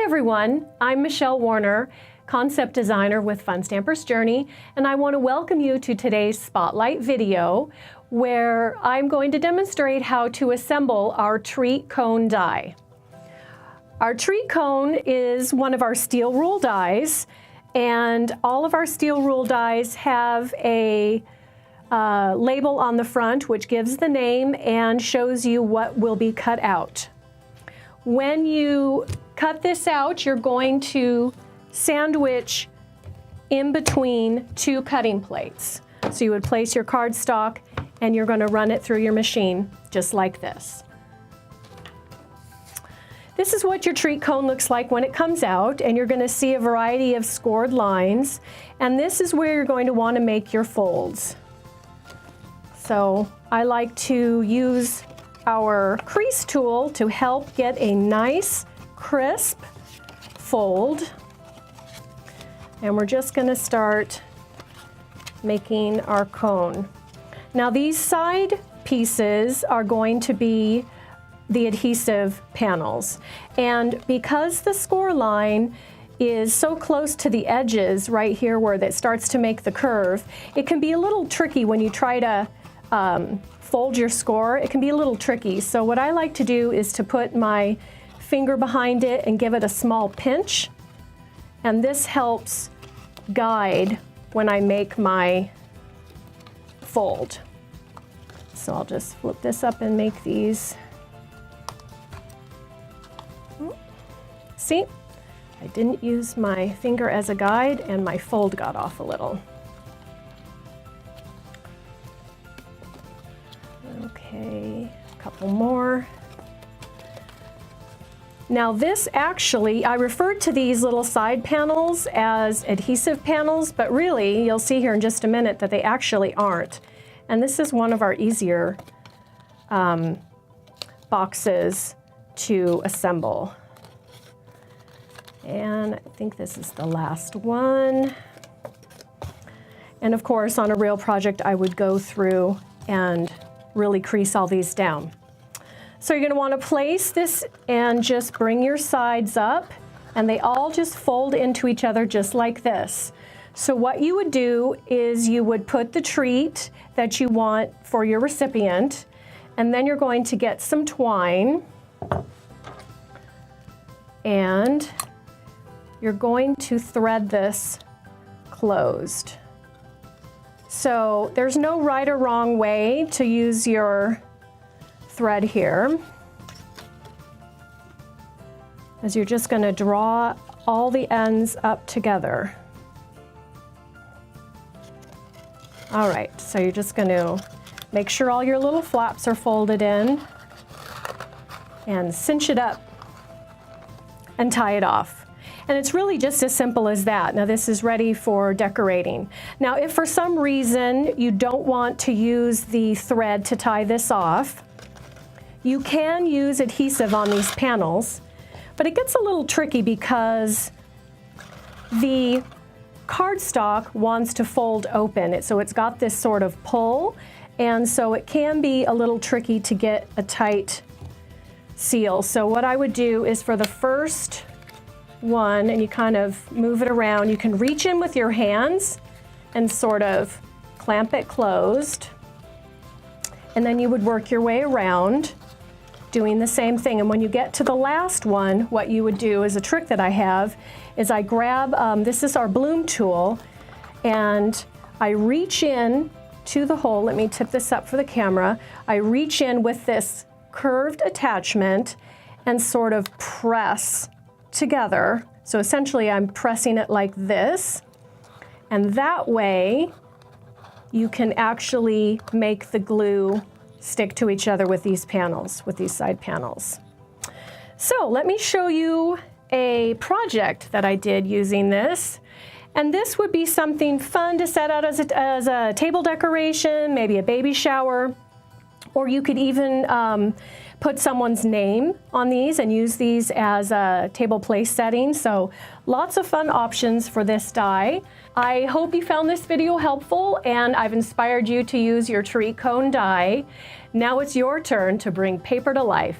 Hi everyone, I'm Michelle Woerner, concept designer with Fun Stamper's Journey, and I want to welcome you to today's spotlight video where I'm going to demonstrate how to assemble our treat cone die. Our treat cone is one of our steel rule dies, and all of our steel rule dies have a label on the front which gives the name and shows you what will be cut out. When you cut this out, you're going to sandwich in between two cutting plates. So you would place your cardstock and you're going to run it through your machine just like this. This is what your treat cone looks like when it comes out, and you're going to see a variety of scored lines, and this is where you're going to want to make your folds. So I like to use our crease tool to help get a nice crisp fold, and we're just going to start making our cone. Now these side pieces are going to be the adhesive panels, and because the score line is so close to the edges right here where that starts to make the curve, it can be a little tricky when you try to fold your score. It can be a little tricky. So what I like to do is to put my finger behind it and give it a small pinch, and this helps guide when I make my fold. So I'll just flip this up and make these. See, I didn't use my finger as a guide and my fold got off a little. Okay, a couple more. Now this actually, I referred to these little side panels as adhesive panels, but really you'll see here in just a minute that they actually aren't. And this is one of our easier boxes to assemble. And I think this is the last one. And of course, on a real project, I would go through and really crease all these down. So you're going to want to place this and just bring your sides up, and they all just fold into each other just like this. So what you would do is you would put the treat that you want for your recipient, and then you're going to get some twine, and you're going to thread this closed. So there's no right or wrong way to use your thread here, as you're just going to draw all the ends up together. All right, so you're just going to make sure all your little flaps are folded in and cinch it up and tie it off. And it's really just as simple as that. Now this is ready for decorating. Now if for some reason you don't want to use the thread to tie this off, you can use adhesive on these panels, but it gets a little tricky because the cardstock wants to fold open. So it's got this sort of pull, and so it can be a little tricky to get a tight seal. So what I would do is for the first one, and you kind of move it around, you can reach in with your hands and sort of clamp it closed, and then you would work your way around doing the same thing. And when you get to the last one, what you would do is a trick that I have is I grab, this is our bloom tool, and I reach in to the hole. Let me tip this up for the camera. I reach in with this curved attachment and sort of press together. So essentially I'm pressing it like this, and that way you can actually make the glue stick to each other with these panels, with these side panels. So let me show you a project that I did using this. And this would be something fun to set out as a table decoration, maybe a baby shower, or you could even put someone's name on these and use these as a table place setting. So lots of fun options for this die. I hope you found this video helpful and I've inspired you to use your treat cone die. Now it's your turn to bring paper to life.